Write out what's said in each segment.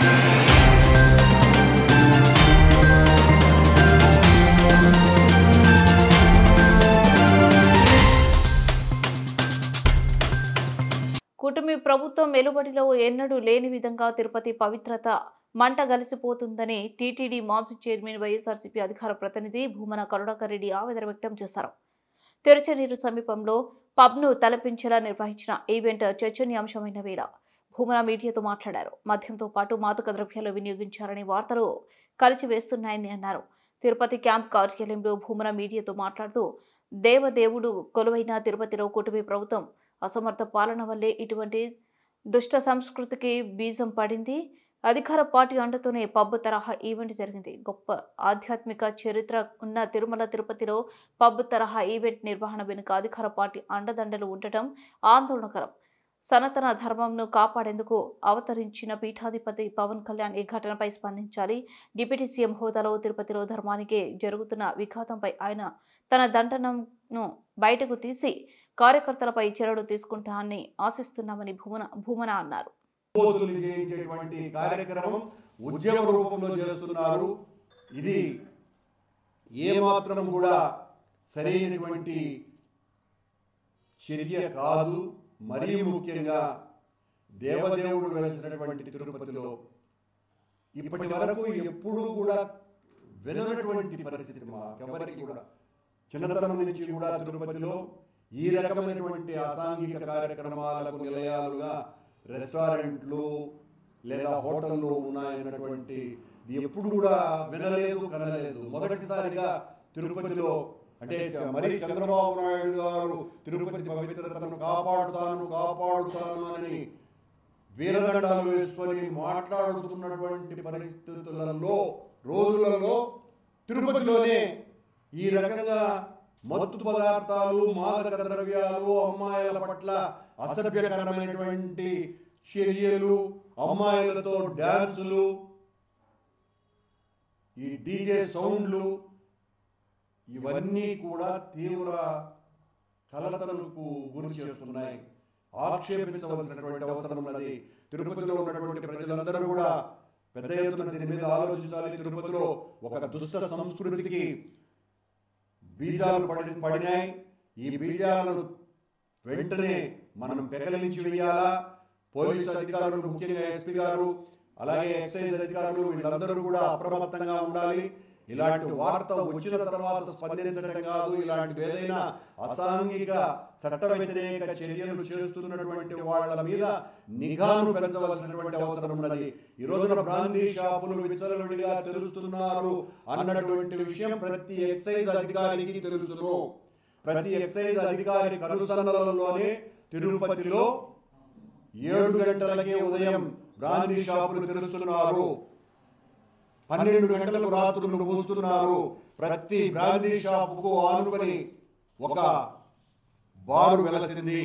కూటమి ప్రభుత్వం వెలుబడిలో ఎన్నడూ లేని విధంగా తిరుపతి పవిత్రత మంట గలిసిపోతుందని టీటీడీ మాజీ చైర్మన్ వైఎస్ఆర్సీపీ అధికార ప్రతినిధి భూమన కరుణాకర్ రెడ్డి ఆవేదన వ్యక్తం చేశారు. తెరచనీరు సమీపంలో పబ్ను తలపించేలా నిర్వహించిన ఈవెంట్ చర్చనీయాంశమైన వేళ భూమన మీడియాతో మాట్లాడారు. మద్యంతో పాటు మాదక ద్రవ్యాలు వినియోగించారనే వార్తలు కలిచివేస్తున్నాయని అన్నారు. తిరుపతి క్యాంప్ కార్యాలయంలో భూమన మీడియాతో మాట్లాడుతూ దేవదేవుడు కొలువైన తిరుపతిలో కూటమి ప్రభుత్వం అసమర్థ పాలన వల్లే ఇటువంటి దుష్ట సంస్కృతికి బీజం పడింది. అధికార పార్టీ అండతోనే పబ్ తరహా ఈవెంట్ జరిగింది. గొప్ప ఆధ్యాత్మిక చరిత్ర ఉన్న తిరుమల తిరుపతిలో పబ్ తరహా ఈవెంట్ నిర్వహణ వెనుక అధికార పార్టీ అండదండలు ఉండటం ఆందోళనకరం. సనాతన ధర్మంను కాపాడేందుకు అవతరించిన పీఠాధిపతి పవన్ కళ్యాణ్ ఈ ఘటనపై స్పందించాలి. డిప్యూటీ సీఎం హోదాలో తిరుపతిలో ధర్మానికి జరుగుతున్న విఘాతంపై ఆయన తన దండనను బయటకు తీసి కార్యకర్తలపై చర్యలు తీసుకుంటానని ఆశిస్తున్నామని భూమన అన్నారు. కార్యక్రమం ఉద్యమ రూపంలో చేస్తున్నారు. ఇది ఏమాత్రం కూడా సరైనటువంటి చర్య కాదు. మరీ ముఖ్యంగా దేవదేవుడు వెలిసినటువంటి తిరుపతిలో ఇప్పటి వరకు ఎప్పుడూ కూడా విననటువంటి పరిస్థితి మాకెవరికి కూడా చిన్నతనం నుంచి కూడా తిరుపతిలో ఈ రకమైనటువంటి అసాంఘిక కార్యక్రమాలకు నిలయాలుగా రెస్టారెంట్లు లేదా హోటళ్ళు ఉన్నాయన్నటువంటి ఎప్పుడు కూడా వినలేదు, కనలేదు. మొదటిసారిగా తిరుపతిలో అంటే మరి చంద్రబాబు నాయుడు గారు తిరుపతి పవిత్రతను కాపాడుతాను అని వీరదండాలు వేసుకొని మాట్లాడుతున్నటువంటి పరిస్థితులలో రోజులలో తిరుపతిలోనే ఈ రకంగా మత్తు పదార్థాలు, మాదక ద్రవ్యాలు, అమ్మాయిల పట్ల అసభ్యకరమైనటువంటి చర్యలు, అమ్మాయిలతో డ్యాన్సులు, ఈ డీజే సౌండ్లు ఇవన్నీ కూడా తీవ్ర కలతలకు గురి చేస్తున్నాయి. ఆక్షేపించవలసినటువంటి అవసరం ఉన్నది. తిరుపతిలో ఉన్నటువంటి ప్రజలందరూ కూడా పెద్ద ఎత్తున దీని మీద ఆలోచించాలి. తిరుపతిలో ఒక దుష్ట సంస్కృతికి బీజాలు పడినాయి. ఈ బీజాలను వెంటనే మనం పెకలించి వేయాలా. పోలీసు అధికారులు, ముఖ్యంగా ఎస్పీ గారు, అలాగే ఎక్సైజ్ అధికారులు వీళ్ళందరూ కూడా అప్రమత్తంగా ఉండాలి. ఇలాంటి వార్త వచ్చిన తర్వాత స్పందించడం కాదు, ఇలాంటి ఏదైనా అసాంఘిక చట్ట వ్యతిరేక చర్యలు చేస్తున్నటువంటి వాళ్ళ మీద నిఘాను పెంచవలసినటువంటి అవసరం ఉన్నది. ఈ రోజున బ్రాందీ షాపులు విచ్చలవిడిగా తెలుస్తున్నారు అన్నటువంటి విషయం ప్రతి ఎక్సైజ్ అధికారికి తెలుసును. ప్రతి ఎక్సైజ్ అధికారి కనుసన్నలలోనే తిరుపతిలో 7 గంటలకే ఉదయం బ్రాందీ షాపులు తెరుస్తున్నారు. 12 గంటలకు రాత్రులు మూస్తున్నారు. ప్రతి బ్రాందీ షాపుకు ఆనుకొని ఒక బారు వెలసింది.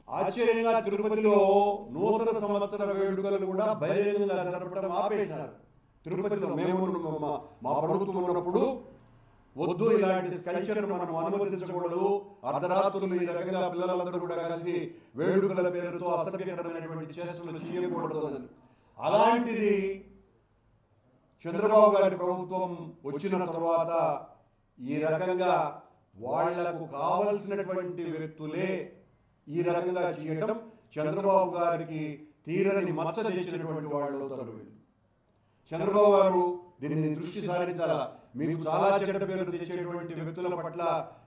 ఆశ్చర్యంగా తిరుపతిలో నూతన సంవత్సర వేడుకలు కూడా బహిరంగంగా జరపడం ఆపేశారు. తిరుపతిలో మేము మా ప్రభుత్వం ఉన్నప్పుడు వద్దు, ఇలాంటి కల్చర్ మనం అనుమతించకూడదు, అర్ధరాత్రులు ఈ రకంగా పిల్లలందరూ కూడా కలిసి వేడుకల పేరుతో అసభ్యకరమైనటువంటి చేష్టలు చేయకూడదు అని. అలాంటిది చంద్రబాబు గారి ప్రభుత్వం వచ్చిన తర్వాత ఈ రకంగా వాళ్లకు కావలసినటువంటి వ్యక్తులే ఈ రకంగా చేయడం చంద్రబాబు గారికి తీరని మచ్చ తెచ్చినటువంటి వాళ్ళు అవుతారు. చంద్రబాబు గారు దీనిని దృష్టి సారించాలా. మీకు చాలా చెడ్డ పేరు తెచ్చేటువంటి వ్యక్తుల పట్ల